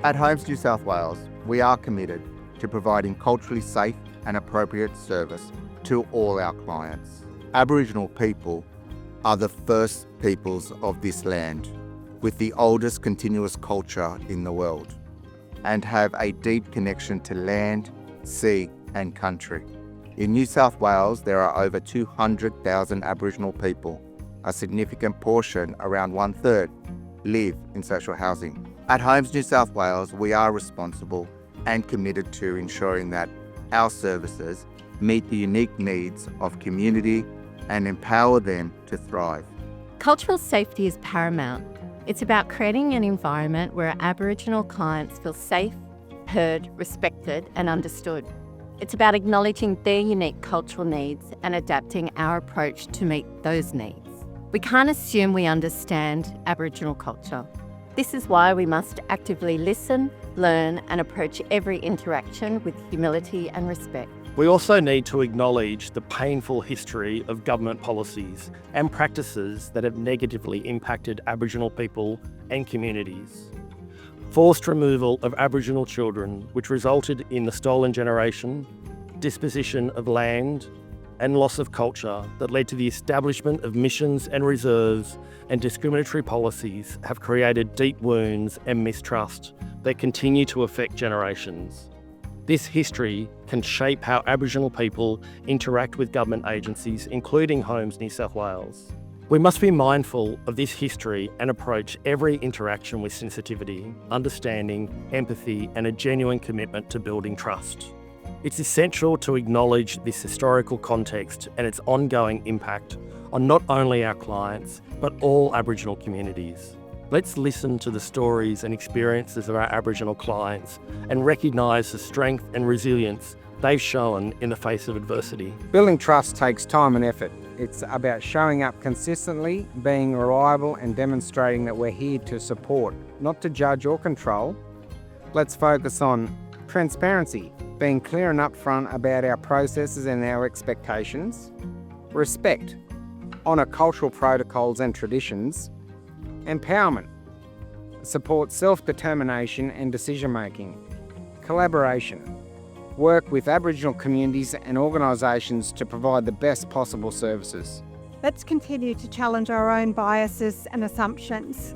At Homes New South Wales, we are committed to providing culturally safe and appropriate service to all our clients. Aboriginal people are the first peoples of this land, with the oldest continuous culture in the world, and have a deep connection to land, sea and country. In New South Wales, there are over 200,000 Aboriginal people. A significant portion, around 1/3, live in social housing. At Homes New South Wales, we are responsible and committed to ensuring that our services meet the unique needs of community and empower them to thrive. Cultural safety is paramount. It's about creating an environment where Aboriginal clients feel safe, heard, respected and understood. It's about acknowledging their unique cultural needs and adapting our approach to meet those needs. We can't assume we understand Aboriginal culture. This is why we must actively listen, learn and approach every interaction with humility and respect. We also need to acknowledge the painful history of government policies and practices that have negatively impacted Aboriginal people and communities. Forced removal of Aboriginal children, which resulted in the stolen generation, disposition of land, and loss of culture that led to the establishment of missions and reserves and discriminatory policies, have created deep wounds and mistrust that continue to affect generations. This history can shape how Aboriginal people interact with government agencies, including Homes New South Wales. We must be mindful of this history and approach every interaction with sensitivity, understanding, empathy, and a genuine commitment to building trust. It's essential to acknowledge this historical context and its ongoing impact on not only our clients, but all Aboriginal communities. Let's listen to the stories and experiences of our Aboriginal clients and recognise the strength and resilience they've shown in the face of adversity. Building trust takes time and effort. It's about showing up consistently, being reliable and demonstrating that we're here to support, not to judge or control. Let's focus on transparency, being clear and upfront about our processes and our expectations. Respect, honour cultural protocols and traditions. Empowerment, support self-determination and decision-making. Collaboration, work with Aboriginal communities and organisations to provide the best possible services. Let's continue to challenge our own biases and assumptions.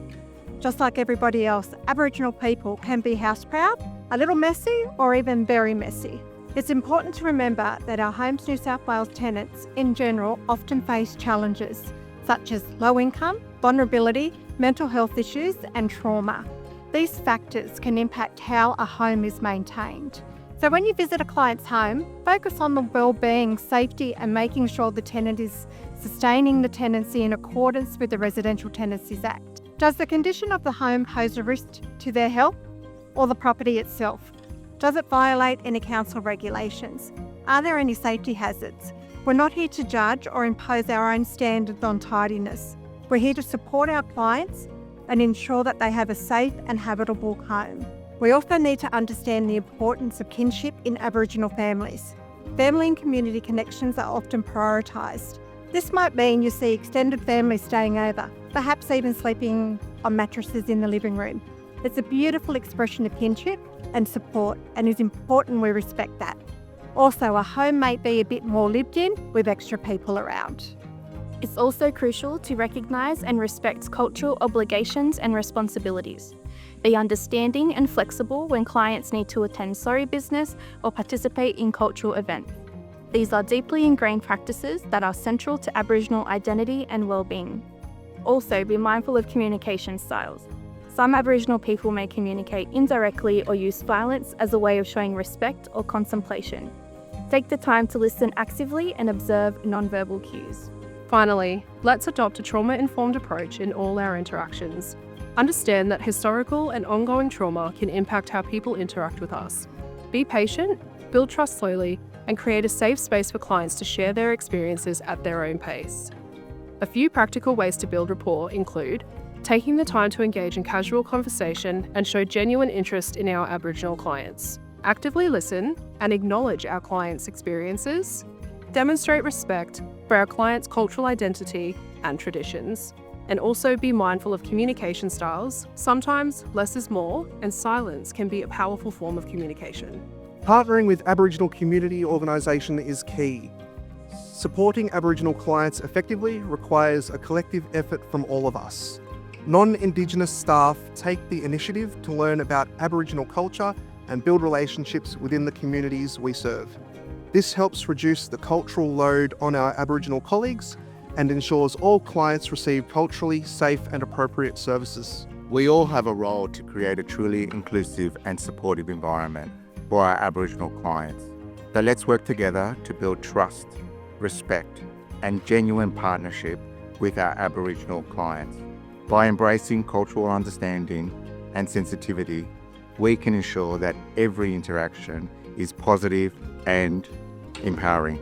Just like everybody else, Aboriginal people can be house-proud, a little messy or even very messy. It's important to remember that our Homes New South Wales tenants in general often face challenges such as low income, vulnerability, mental health issues and trauma. These factors can impact how a home is maintained. So when you visit a client's home, focus on the well-being, safety and making sure the tenant is sustaining the tenancy in accordance with the Residential Tenancies Act. Does the condition of the home pose a risk to their health or the property itself? Does it violate any council regulations? Are there any safety hazards? We're not here to judge or impose our own standards on tidiness. We're here to support our clients and ensure that they have a safe and habitable home. We also need to understand the importance of kinship in Aboriginal families. Family and community connections are often prioritised. This might mean you see extended families staying over, perhaps even sleeping on mattresses in the living room. It's a beautiful expression of kinship and support, and it's important we respect that. Also, a home may be a bit more lived in with extra people around. It's also crucial to recognise and respect cultural obligations and responsibilities. Be understanding and flexible when clients need to attend sorry business or participate in cultural events. These are deeply ingrained practices that are central to Aboriginal identity and well-being. Also, be mindful of communication styles. Some Aboriginal people may communicate indirectly or use violence as a way of showing respect or contemplation. Take the time to listen actively and observe non-verbal cues. Finally, let's adopt a trauma-informed approach in all our interactions. Understand that historical and ongoing trauma can impact how people interact with us. Be patient, build trust slowly, and create a safe space for clients to share their experiences at their own pace. A few practical ways to build rapport include taking the time to engage in casual conversation and show genuine interest in our Aboriginal clients. Actively listen and acknowledge our clients' experiences. Demonstrate respect for our clients' cultural identity and traditions. And also be mindful of communication styles. Sometimes less is more, and silence can be a powerful form of communication. Partnering with Aboriginal community organisation is key. Supporting Aboriginal clients effectively requires a collective effort from all of us. Non-Indigenous staff take the initiative to learn about Aboriginal culture and build relationships within the communities we serve. This helps reduce the cultural load on our Aboriginal colleagues and ensures all clients receive culturally safe and appropriate services. We all have a role to create a truly inclusive and supportive environment for our Aboriginal clients. So let's work together to build trust, respect, and genuine partnership with our Aboriginal clients. By embracing cultural understanding and sensitivity, we can ensure that every interaction is positive and empowering.